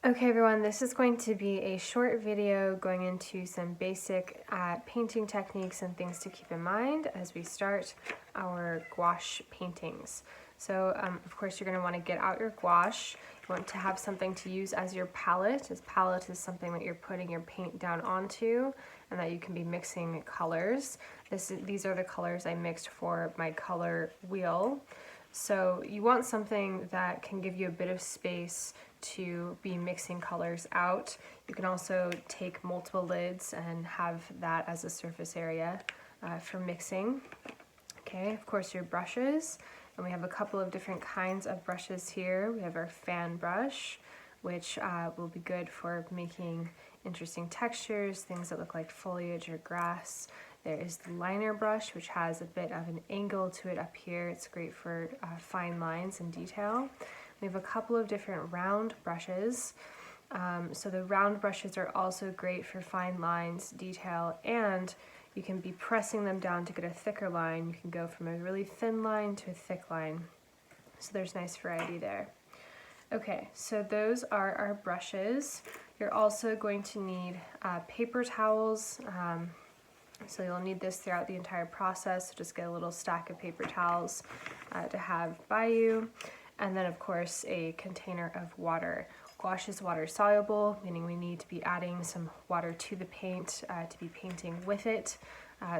Okay everyone, this is going to be a short video going into some basic painting techniques and things to keep in mind as we start our gouache paintings. So of course you're going to want to get out your gouache. You want to have something to use as your palette. This palette is something that you're putting your paint down onto and that you can be mixing colors. These are the colors I mixed for my color wheel. So you want something that can give you a bit of space to be mixing colors out. You can also take multiple lids and have that as a surface area for mixing. Okay, of course your brushes, and we have a couple of different kinds of brushes here. We have our fan brush, which will be good for making interesting textures, things that look like foliage or grass. There is the liner brush, which has a bit of an angle to it up here. It's great for fine lines and detail. We have a couple of different round brushes. So the round brushes are also great for fine lines, detail, and you can be pressing them down to get a thicker line. You can go from a really thin line to a thick line. So there's nice variety there. Okay, so those are our brushes. You're also going to need paper towels. So you'll need this throughout the entire process. So just get a little stack of paper towels to have by you. And then of course a container of water. Gouache is water soluble, meaning we need to be adding some water to the paint to be painting with it.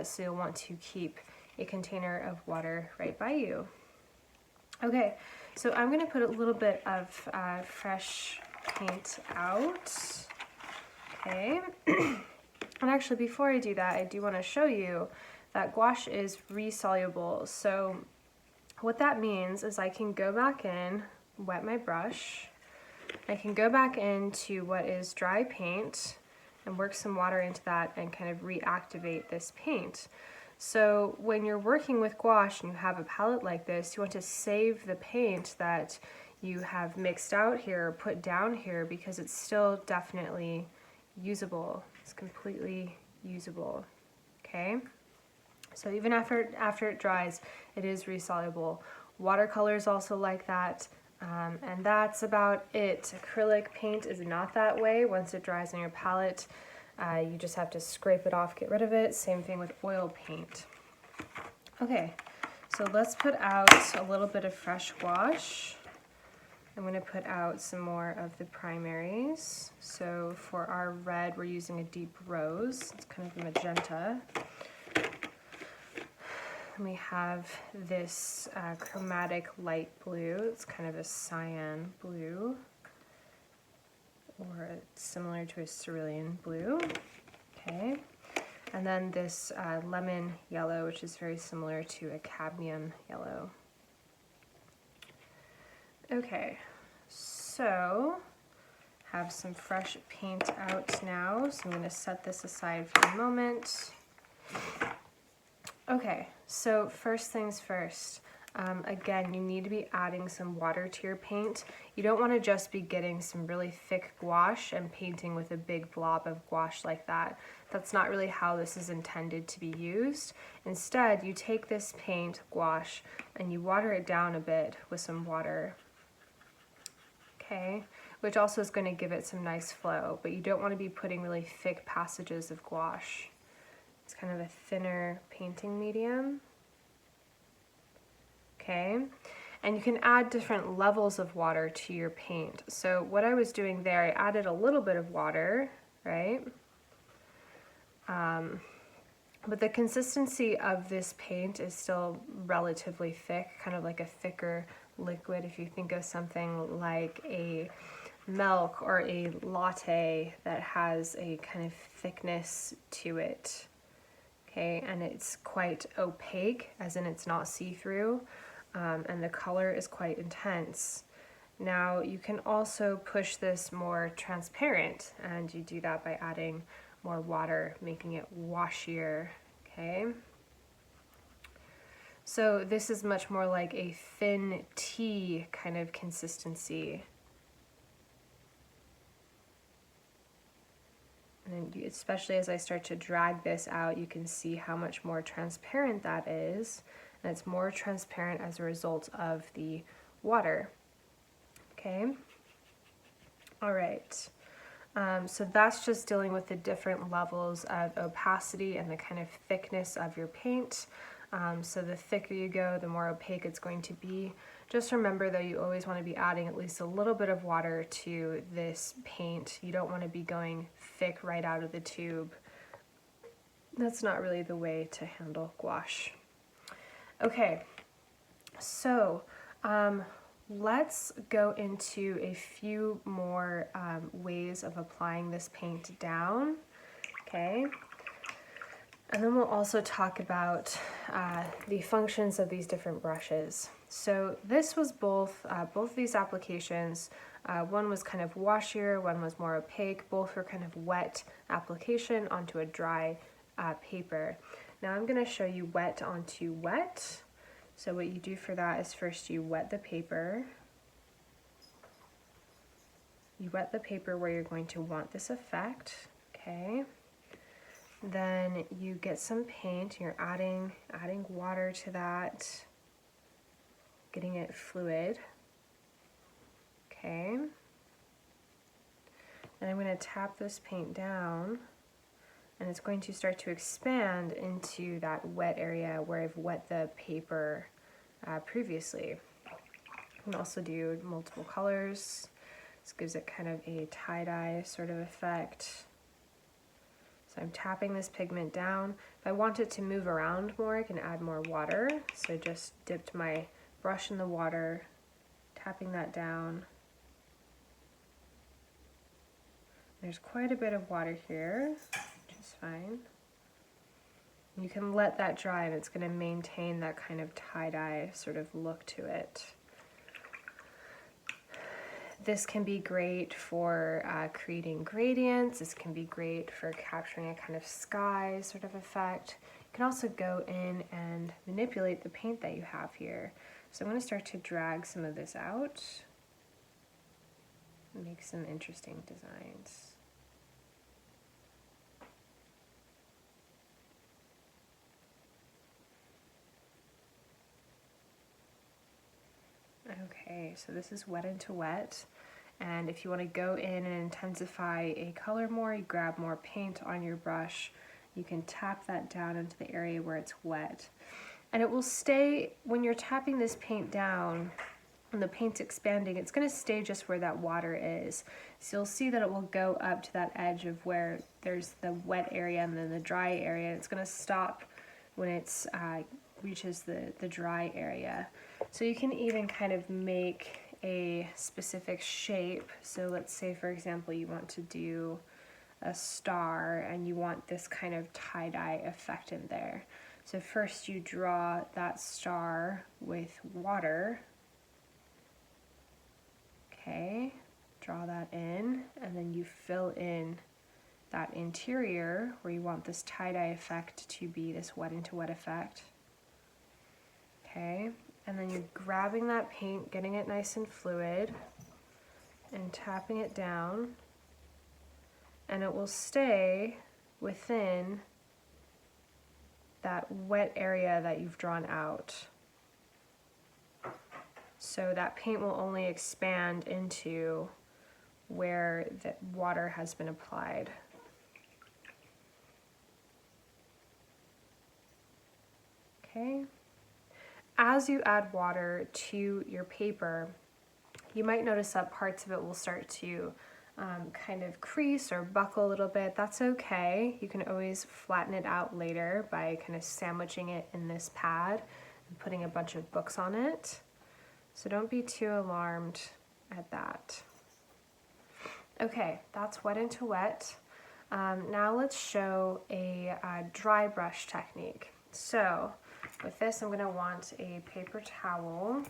So you'll want to keep a container of water right by you. Okay, so I'm going to put a little bit of fresh paint out. Okay. And actually, before I do that, I do want to show you that gouache is resoluble. So what that means is I can go back in, wet my brush, I can go back into what is dry paint and work some water into that and kind of reactivate this paint. So when you're working with gouache and you have a palette like this, you want to save the paint that you have mixed out here or put down here because it's still definitely usable. It's completely usable, okay? So even after it dries, it is resoluble. Watercolor is also like that, and that's about it. Acrylic paint is not that way. Once it dries on your palette, you just have to scrape it off, get rid of it. Same thing with oil paint. Okay, so let's put out a little bit of fresh gouache. I'm going to put out some more of the primaries. So for our red, we're using a deep rose. It's kind of a magenta. And we have this chromatic light blue. It's kind of a cyan blue, or similar to a cerulean blue. Okay. And then this lemon yellow, which is very similar to a cadmium yellow. Okay, so have some fresh paint out now, so I'm going to set this aside for a moment. Okay, so first things first, again, you need to be adding some water to your paint. You don't want to just be getting some really thick gouache and painting with a big blob of gouache like that. That's not really how this is intended to be used. Instead, you take this paint, gouache, and you water it down a bit with some water. Okay, which also is going to give it some nice flow, but you don't want to be putting really thick passages of gouache. It's kind of a thinner painting medium. Okay, and you can add different levels of water to your paint. So what I was doing there, I added a little bit of water, right? But the consistency of this paint is still relatively thick, kind of like a thicker liquid. If you think of something like a milk or a latte that has a kind of thickness to it, okay, and it's quite opaque, as in it's not see-through, and the color is quite intense. Now you can also push this more transparent, and you do that by adding more water, making it washier, okay? So this is much more like a thin tea kind of consistency. And especially as I start to drag this out, you can see how much more transparent that is. And it's more transparent as a result of the water. Okay. All right. So that's just dealing with the different levels of opacity and the kind of thickness of your paint. So the thicker you go, the more opaque it's going to be. Just remember though, you always want to be adding at least a little bit of water to this paint. You don't want to be going thick right out of the tube. That's not really the way to handle gouache. Okay, so let's go into a few more ways of applying this paint down, okay? And then we'll also talk about the functions of these different brushes. So this was both these applications. One was kind of washier, one was more opaque. Both were kind of wet application onto a dry paper. Now I'm going to show you wet onto wet. So what you do for that is first you wet the paper. You wet the paper where you're going to want this effect, okay? Then you get some paint, you're adding water to that, getting it fluid, okay? And I'm going to tap this paint down, and it's going to start to expand into that wet area where I've wet the paper previously. You can also do multiple colors. This gives it kind of a tie-dye sort of effect. So I'm tapping this pigment down. If I want it to move around more, I can add more water. So I just dipped my brush in the water, tapping that down. There's quite a bit of water here, which is fine. You can let that dry and it's going to maintain that kind of tie-dye sort of look to it. This can be great for creating gradients. This can be great for capturing a kind of sky sort of effect. You can also go in and manipulate the paint that you have here. So I'm going to start to drag some of this out and make some interesting designs. Okay, so this is wet into wet, and if you want to go in and intensify a color more, you grab more paint on your brush. You can tap that down into the area where it's wet, and it will stay, when you're tapping this paint down and the paint's expanding, it's going to stay just where that water is. So you'll see that it will go up to that edge of where there's the wet area and then the dry area. It's going to stop when it's reaches the dry area. So you can even kind of make a specific shape. So let's say, for example, you want to do a star and you want this kind of tie-dye effect in there. So first you draw that star with water. Okay, draw that in, and then you fill in that interior where you want this tie-dye effect to be this wet into wet effect. Okay, and then you're grabbing that paint, getting it nice and fluid, and tapping it down, and it will stay within that wet area that you've drawn out. So that paint will only expand into where the water has been applied. Okay. As you add water to your paper, you might notice that parts of it will start to kind of crease or buckle a little bit. That's okay. You can always flatten it out later by kind of sandwiching it in this pad and putting a bunch of books on it. So don't be too alarmed at that. Okay, that's wet into wet. Now let's show a dry brush technique. So with this, I'm going to want a paper towel.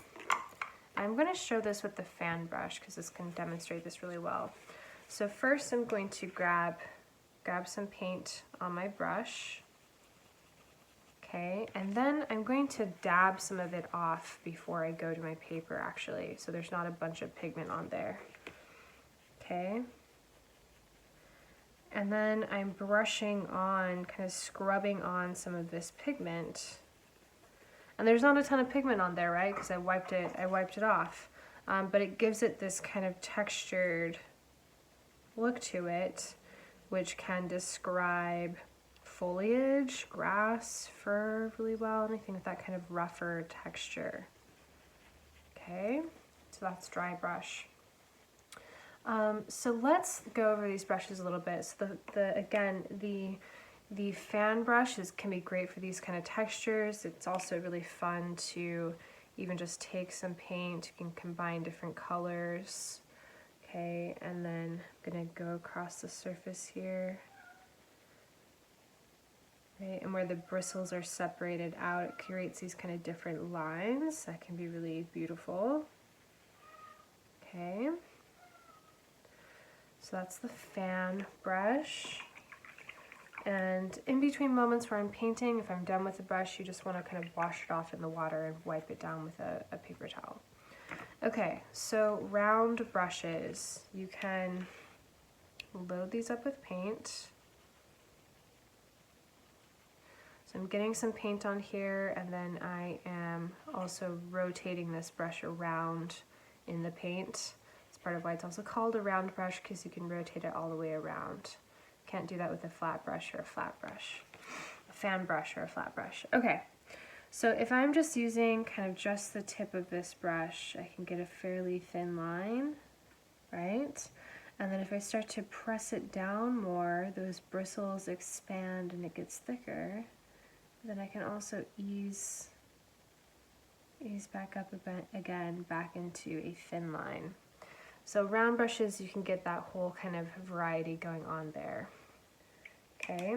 I'm going to show this with the fan brush because this can demonstrate this really well. So first I'm going to grab some paint on my brush. Okay, and then I'm going to dab some of it off before I go to my paper actually, so there's not a bunch of pigment on there. Okay. And then I'm brushing on, kind of scrubbing on some of this pigment. And there's not a ton of pigment on there, right? Because I wiped it off. But it gives it this kind of textured look to it, which can describe foliage, grass, fur really well, anything with that kind of rougher texture. Okay, so that's dry brush. So let's go over these brushes a little bit. So the fan brush can be great for these kind of textures. It's also really fun to even just take some paint. You can combine different colors. Okay, and then I'm gonna go across the surface here. Right, and where the bristles are separated out, it creates these kind of different lines that can be really beautiful. Okay, so that's the fan brush. And in between moments where I'm painting, if I'm done with the brush, you just want to kind of wash it off in the water and wipe it down with a paper towel. Okay, so round brushes. You can load these up with paint. So I'm getting some paint on here, and then I am also rotating this brush around in the paint. It's part of why it's also called a round brush, because you can rotate it all the way around. Can't do that with a flat brush or a flat brush, a fan brush or a flat brush. Okay, so if I'm just using kind of just the tip of this brush, I can get a fairly thin line, right? And then if I start to press it down more, those bristles expand and it gets thicker. Then I can also ease back up again back into a thin line. So round brushes, you can get that whole kind of variety going on there. Okay,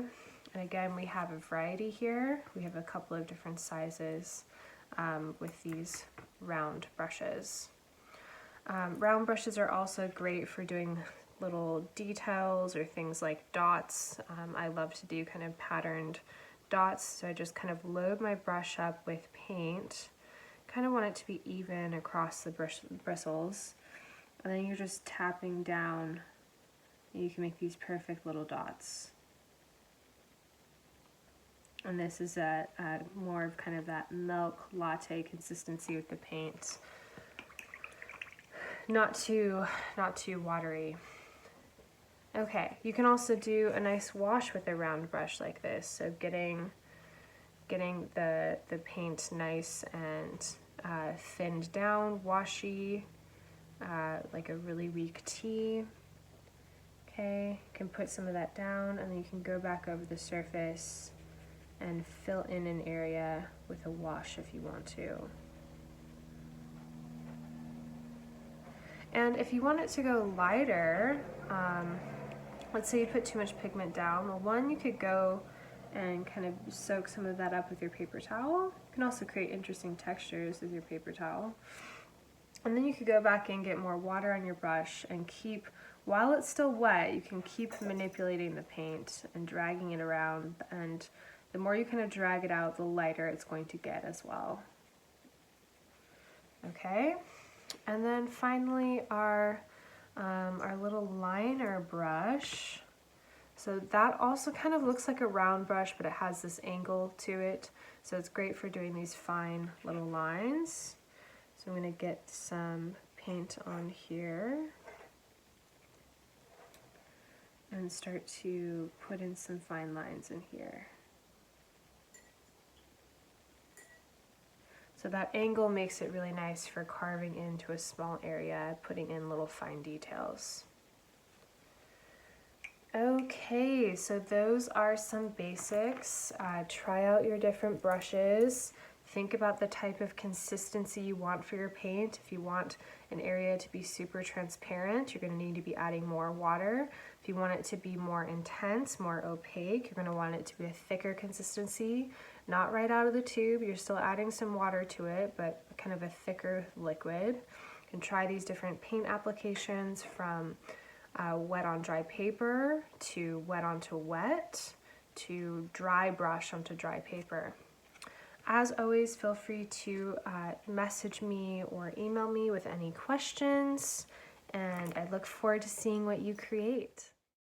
and again, we have a variety here. We have a couple of different sizes with these round brushes. Round brushes are also great for doing little details or things like dots. I love to do kind of patterned dots, so I just kind of load my brush up with paint. Kind of want it to be even across the bristles, and then you're just tapping down and you can make these perfect little dots. And this is more of kind of that milk latte consistency with the paint. Not too watery. Okay, you can also do a nice wash with a round brush like this. So getting the paint nice and thinned down, washy, like a really weak tea. Okay, you can put some of that down, and then you can go back over the surface and fill in an area with a wash if you want to. And if you want it to go lighter, let's say you put too much pigment down, well, one, you could go and kind of soak some of that up with your paper towel. You can also create interesting textures with your paper towel. And then you could go back and get more water on your brush and keep, while it's still wet, you can keep manipulating the paint and dragging it around, and the more you kind of drag it out, the lighter it's going to get as well. Okay, and then finally our little liner brush. So that also kind of looks like a round brush, but it has this angle to it. So it's great for doing these fine little lines. So I'm going to get some paint on here and start to put in some fine lines in here. So that angle makes it really nice for carving into a small area, putting in little fine details. Okay, so those are some basics. Try out your different brushes. Think about the type of consistency you want for your paint. If you want an area to be super transparent, you're going to need to be adding more water. If you want it to be more intense, more opaque, you're going to want it to be a thicker consistency. Not right out of the tube, you're still adding some water to it, but kind of a thicker liquid. You can try these different paint applications from wet on dry paper, to wet onto wet, to dry brush onto dry paper. As always, feel free to message me or email me with any questions, and I look forward to seeing what you create.